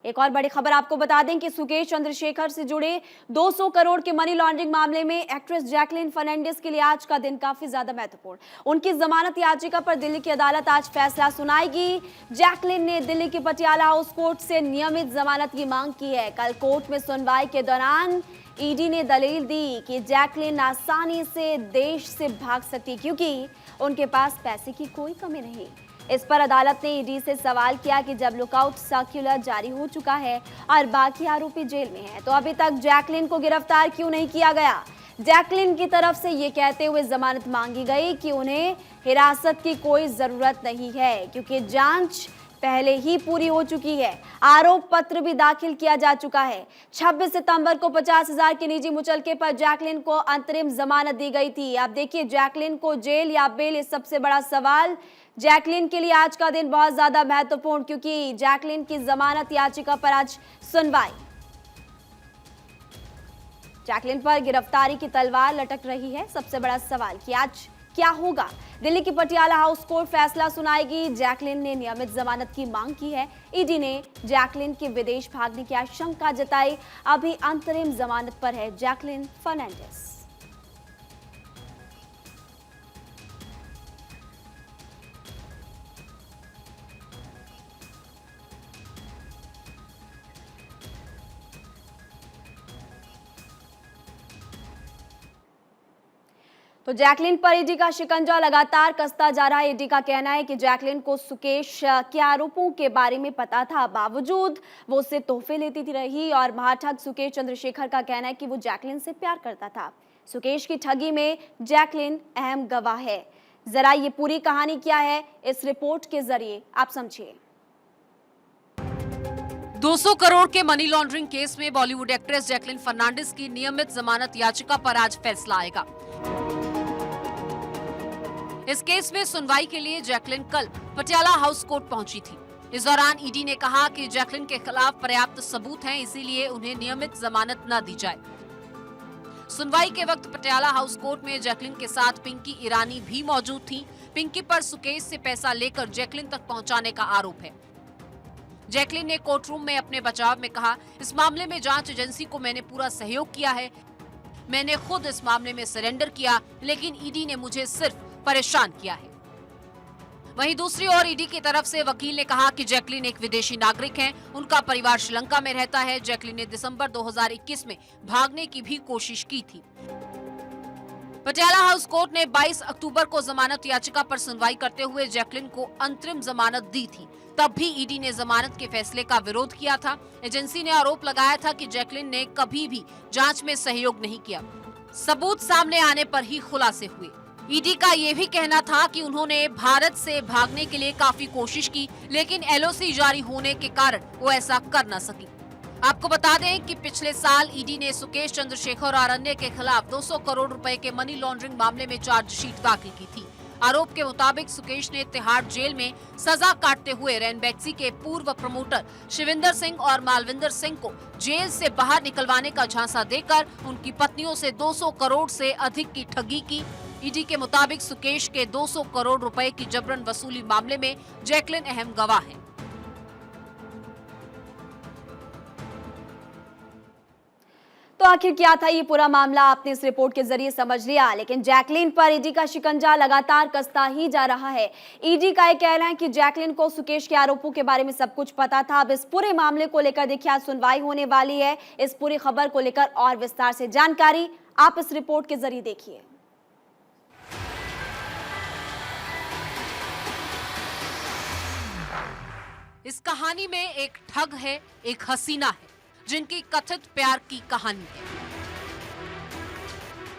एक और बड़ी खबर आपको बता दें कि सुकेश चंद्रशेखर से जुड़े 200 करोड़ के मनी लॉन्ड्रिंग मामले में एक्ट्रेस जैकलिन फर्नांडिस के लिए आज का दिन काफी ज्यादा महत्वपूर्ण। उनकी जमानत याचिका पर दिल्ली की अदालत आज फैसला सुनाएगी। जैकलिन ने दिल्ली की पटियाला हाउस कोर्ट से नियमित जमानत की मांग की है। कल कोर्ट में सुनवाई के दौरान ईडी ने दलील दी कि जैकलिन आसानी से देश से भाग सकती क्योंकि उनके पास पैसे की कोई कमी नहीं। इस पर अदालत ने ईडी से सवाल किया कि जब लुकआउट सर्कुलर जारी हो चुका है और बाकी आरोपी जेल में हैं, तो अभी तक जैकलिन को गिरफ्तार क्यों नहीं किया गया। जैकलिन की तरफ से ये कहते हुए जमानत मांगी गई कि उन्हें हिरासत की कोई जरूरत नहीं है क्योंकि जांच पहले ही पूरी हो चुकी है। आरोप पत्र भी दाखिल किया जा चुका है। 26 सितंबर को 50,000 के निजी मुचलके पर जैकलिन को अंतरिम जमानत दी गई थी। अब देखिए, जैकलिन को जेल या बेल, इस सबसे बड़ा सवाल। जैकलिन के लिए आज का दिन बहुत ज्यादा महत्वपूर्ण क्योंकि जैकलिन की जमानत याचिका पर आज सुनवाई। जैकलिन पर गिरफ्तारी की तलवार लटक रही है। सबसे बड़ा सवाल कि आज क्या होगा। दिल्ली की पटियाला हाउस कोर्ट फैसला सुनाएगी। जैकलिन ने नियमित जमानत की मांग की है। ईडी ने जैकलिन के विदेश भागने की आशंका जताई। अभी अंतरिम जमानत पर है जैकलिन फर्नांडिस। तो जैकलिन पर ईडी का शिकंजा लगातार कसता जा रहा है। ईडी का कहना है कि जैकलिन को सुकेश के आरोपों के बारे में पता था, बावजूद वो उससे तोहफे लेती थी रही। और महाठग सुकेश चंद्रशेखर का कहना है कि वो जैकलिन से प्यार करता था। सुकेश की ठगी में जैकलिन अहम गवाह है। जरा ये पूरी कहानी क्या है, इस रिपोर्ट के जरिए आप समझिए। 200 करोड़ के मनी लॉन्ड्रिंग केस में बॉलीवुड एक्ट्रेस जैकलिन फर्नांडिस की नियमित जमानत याचिका पर आज फैसला आएगा। इस केस में सुनवाई के लिए जैकलिन कल पटियाला हाउस कोर्ट पहुंची थी। इस दौरान ईडी ने कहा कि जैकलिन के खिलाफ पर्याप्त सबूत हैं, इसीलिए उन्हें नियमित जमानत न दी जाए। सुनवाई के वक्त पटियाला हाउस कोर्ट में जैकलिन के साथ पिंकी ईरानी भी मौजूद थी। पिंकी पर सुकेश से पैसा लेकर जैकलिन तक पहुंचाने का आरोप है। जैकलिन ने कोर्ट रूम में अपने बचाव में कहा, इस मामले में जांच एजेंसी को मैंने पूरा सहयोग किया है। मैंने खुद इस मामले में सरेंडर किया, लेकिन ईडी ने मुझे सिर्फ परेशान किया है। वहीं दूसरी ओर ईडी की तरफ से वकील ने कहा कि जैकलिन एक विदेशी नागरिक हैं, उनका परिवार श्रीलंका में रहता है। जैकलिन ने दिसंबर 2021 में भागने की भी कोशिश की थी। पटियाला हाउस कोर्ट ने 22 अक्टूबर को जमानत याचिका पर सुनवाई करते हुए जैकलिन को अंतरिम जमानत दी थी। तब भी ईडी ने जमानत के फैसले का विरोध किया था। एजेंसी ने आरोप लगाया था कि जैकलिन ने कभी भी जांच में सहयोग नहीं किया। सबूत सामने आने पर ही खुलासे हुए। ईडी का ये भी कहना था कि उन्होंने भारत से भागने के लिए काफी कोशिश की, लेकिन एलओसी जारी होने के कारण वो ऐसा कर न सकी। आपको बता दें कि पिछले साल ईडी ने सुकेश चंद्रशेखर और अन्य के खिलाफ 200 करोड़ रुपए के मनी लॉन्ड्रिंग मामले में चार्जशीट दाखिल की थी। आरोप के मुताबिक सुकेश ने तिहाड़ जेल में सजा काटते हुए रैनबैक्सी के पूर्व प्रमोटर शिविंदर सिंह और मालविंदर सिंह को जेल से बाहर निकलवाने का झांसा देकर उनकी पत्नियों से 200 करोड़ से अधिक की ठगी की। ईडी के मुताबिक सुकेश के 200 करोड़ रुपए की जबरन वसूली मामले में जैकलिन अहम गवाह है। तो आखिर क्या था ये पूरा मामला, आपने इस रिपोर्ट के जरिए समझ लिया। लेकिन जैकलिन पर ईडी का शिकंजा लगातार कसता ही जा रहा है। ईडी का ये कहना है कि जैकलिन को सुकेश के आरोपों के बारे में सब कुछ पता था। अब इस पूरे मामले को लेकर देखिए आज सुनवाई होने वाली है। इस पूरी खबर को लेकर और विस्तार से जानकारी आप इस रिपोर्ट के जरिए देखिए। इस कहानी में एक ठग है, एक हसीना है, जिनकी कथित प्यार की कहानी है।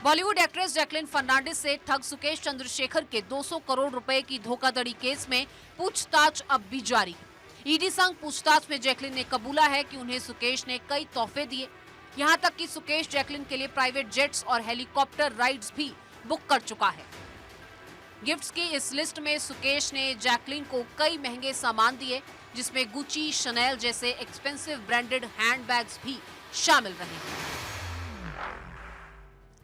बॉलीवुड एक्ट्रेस जैकलिन फर्नांडिस से ठग सुकेश चंद्रशेखर के 200 करोड़ रुपए की धोखाधड़ी केस में पूछताछ अब भी जारी है। ईडी संग पूछताछ में जैकलिन ने कबूला है कि उन्हें सुकेश ने कई तोहफे दिए। यहां तक कि सुकेश जैकलिन के लिए प्राइवेट जेट्स और हेलीकॉप्टर राइड्स भी बुक कर चुका है। गिफ्ट्स की इस लिस्ट में सुकेश ने जैकलिन को कई महंगे सामान दिए, जिसमें गुची, शनेल जैसे एक्सपेंसिव ब्रांडेड हैंडबैग्स भी शामिल रहे।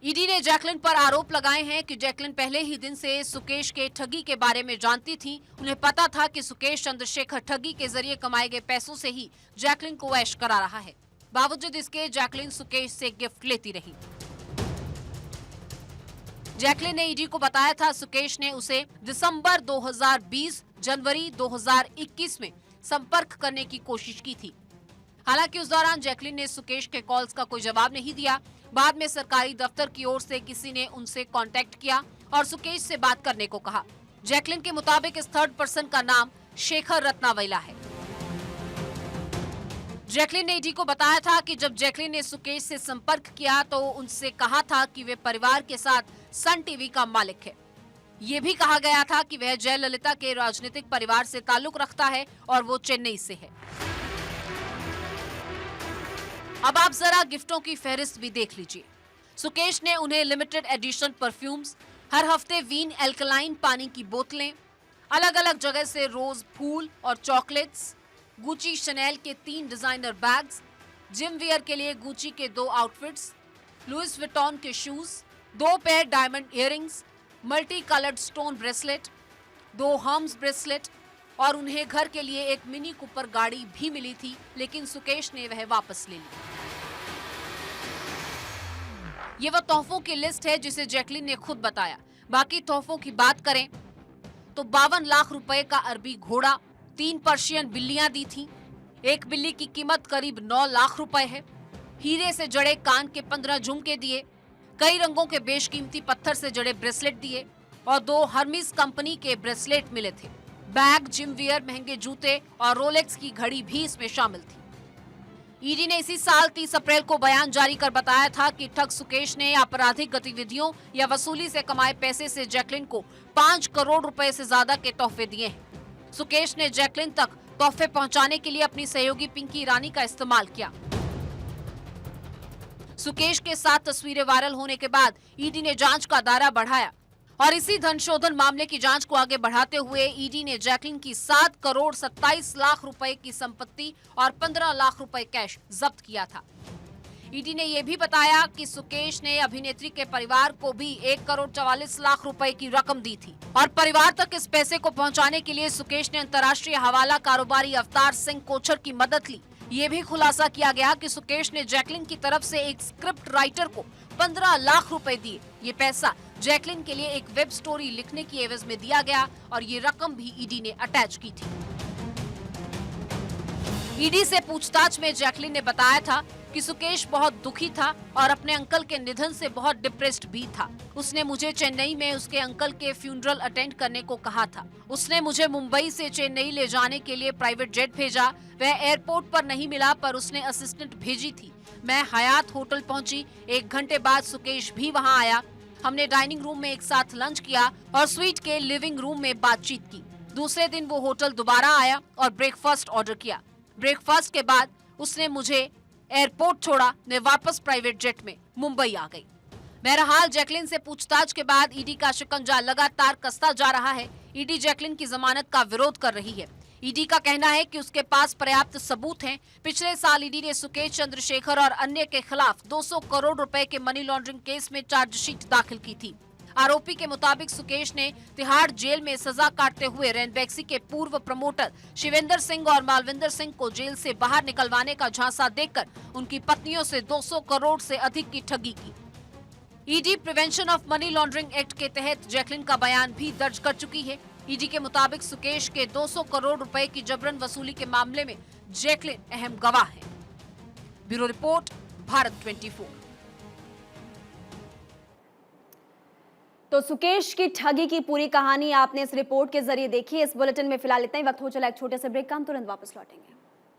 ईडी ने जैकलिन पर आरोप लगाए हैं कि जैकलिन पहले ही दिन से सुकेश के ठगी के बारे में जानती थी। उन्हें पता था कि सुकेश चंद्रशेखर ठगी के जरिए कमाए गए पैसों से ही जैकलिन को ऐश करा रहा है। बावजूद इसके जैकलिन सुकेश से गिफ्ट लेती रही। जैकलिन ने ईडी को बताया था सुकेश ने उसे दिसंबर 2020, जनवरी 2021 में संपर्क करने की कोशिश की थी। हालांकि उस दौरान जैकलिन ने सुकेश के कॉल्स का कोई जवाब नहीं दिया। बाद में सरकारी दफ्तर की ओर से किसी ने उनसे कांटेक्ट किया और सुकेश से बात करने को कहा। जैकलिन के मुताबिक इस थर्ड पर्सन का नाम शेखर रत्नावैला है। जैकलिन ने ईडी को बताया था कि जब जैकलिन ने सुकेश से संपर्क किया तो उनसे कहा था कि वे परिवार के साथ सन टीवी का मालिक है। ये भी कहा गया था कि वह जयललिता के राजनीतिक परिवार से ताल्लुक रखता है और वो चेन्नई से है। अब आप जरा गिफ्टों की फहरिस्त भी देख लीजिए। सुकेश ने उन्हें लिमिटेड एडिशन परफ्यूम्स, हर हफ्ते वीन एल्कलाइन पानी की बोतलें, अलग अलग जगह से रोज फूल और चॉकलेट्स, गुची शनेल के 3 डिजाइनर बैग्स, जिम वियर के लिए गुची के 2 आउटफिट्स, लुइस विटॉन के shoes, 2 pair diamond earrings, multi coloured stone bracelet, 2 Hermes bracelet और उन्हें घर के लिए एक मिनी कूपर गाड़ी भी मिली थी, लेकिन सुकेश ने वह वापस ले ली। ये वह तोहफों की लिस्ट है जिसे जैकलिन ने खुद बताया। बाकी तोहफों की बात करें तो 52 लाख रुपए का अरबी घोड़ा, 3 पर्शियन बिल्लियां दी थी। एक बिल्ली की कीमत करीब 9 लाख रुपए है। हीरे से जड़े कान के 15 झुमके दिए, कई रंगों के बेशकीमती पत्थर से जड़े ब्रेसलेट दिए और 2 हर्मीज कंपनी के ब्रेसलेट मिले थे। बैग, जिम वियर, महंगे जूते और रोलेक्स की घड़ी भी इसमें शामिल थी। ईडी ने इसी साल 30 अप्रैल को बयान जारी कर बताया था कि ठग सुकेश ने आपराधिक गतिविधियों या वसूली से कमाए पैसे से जैकलिन को 5 करोड़ रुपए से ज्यादा के तोहफे दिए हैं। सुकेश ने जैकलिन तक तोहफे पहुंचाने के लिए अपनी सहयोगी पिंकी ईरानी का इस्तेमाल किया। सुकेश के साथ तस्वीरें वायरल होने के बाद ईडी ने जांच का दायरा बढ़ाया और इसी धन शोधन मामले की जांच को आगे बढ़ाते हुए ईडी ने जैकलिन की 7 करोड़ 27 लाख रुपए की संपत्ति और 15 लाख रुपए कैश जब्त किया था। ईडी ने यह भी बताया कि सुकेश ने अभिनेत्री के परिवार को भी 1 करोड़ 44 लाख रुपए की रकम दी थी और परिवार तक इस पैसे को पहुंचाने के लिए सुकेश ने अंतर्राष्ट्रीय हवाला कारोबारी अवतार सिंह कोचर की मदद ली। ये भी खुलासा किया गया कि सुकेश ने जैकलिन की तरफ से एक स्क्रिप्ट राइटर को 15 लाख रुपए दिए। ये पैसा जैकलिन के लिए एक वेब स्टोरी लिखने की एवज में दिया गया और ये रकम भी ईडी ने अटैच की थी। ईडी से पूछताछ में जैकलिन ने बताया था कि सुकेश बहुत दुखी था और अपने अंकल के निधन से बहुत डिप्रेस्ड भी था। उसने मुझे चेन्नई में उसके अंकल के फ्यूनरल अटेंड करने को कहा था। उसने मुझे मुंबई से चेन्नई ले जाने के लिए प्राइवेट जेट भेजा। वह एयरपोर्ट पर नहीं मिला पर उसने असिस्टेंट भेजी थी। मैं हयात होटल पहुंची। 1 घंटे बाद सुकेश भी वहां आया। हमने डाइनिंग रूम में एक साथ लंच किया और स्वीट के लिविंग रूम में बातचीत की। दूसरे दिन वो होटल दोबारा आया और ब्रेकफास्ट ऑर्डर किया। ब्रेकफास्ट के बाद उसने मुझे एयरपोर्ट छोड़ा। मैं वापस प्राइवेट जेट में मुंबई आ गई। बहरहाल जैकलिन से पूछताछ के बाद ईडी का शिकंजा लगातार कसता जा रहा है। ईडी जैकलिन की जमानत का विरोध कर रही है। ईडी का कहना है कि उसके पास पर्याप्त सबूत हैं। पिछले साल ईडी ने सुकेश चंद्रशेखर और अन्य के खिलाफ 200 करोड़ रुपए के मनी लॉन्ड्रिंग केस में चार्जशीट दाखिल की थी। आरोपी के मुताबिक सुकेश ने तिहाड़ जेल में सजा काटते हुए रेनबैक्सी के पूर्व प्रमोटर शिवेंद्र सिंह और मालविंदर सिंह को जेल से बाहर निकलवाने का झांसा देकर उनकी पत्नियों से 200 करोड़ से अधिक की ठगी की। ED prevention of money laundering act के तहत जैकलिन का बयान भी दर्ज कर चुकी है। ईडी के मुताबिक सुकेश के 200 करोड़ रुपए की जबरन वसूली के मामले में जैकलिन अहम गवाह है। Bureau report, Bharat 24। तो सुकेश की ठगी की पूरी कहानी आपने इस रिपोर्ट के जरिए देखी। इस बुलेटिन में फिलहाल इतना ही। वक्त हो चला एक छोटे से ब्रेक का, हम तुरंत वापस लौटेंगे।